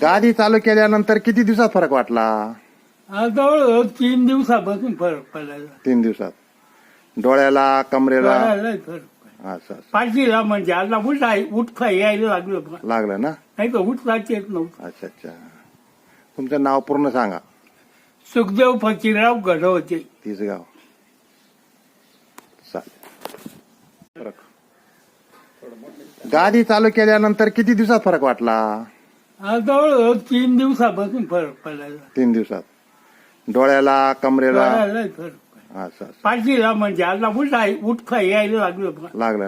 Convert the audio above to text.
गाडी चालू केल्यानंतर किती दिवसात फरक वाटला? जवळ 3 दिवसापासून फरक पडायला. 3 दिवसात. डोळ्याला, कमरेला डोळ्यालाही फरक पडला. असं पाठीला म्हणजे आता उठता यायला लागलं बघा. लागलं ना? नाही तर उठताच येत नव्हतं. अच्छा अच्छा. तुमचं नाव पूर्ण सांगा. सुखदेव फकीरराव घडवते. तिसगाव. चालेल. गाडी चालू केल्यानंतर किती दिवसात फरक वाटला? जवळ 3 दिवसापासून फरक पडायला. 3 दिवसात. डोळ्याला, कमरेला डोळ्यालाही फरक पडला. असं पाठीला म्हणजे आता उठता यायला लागलं बघा. लागलं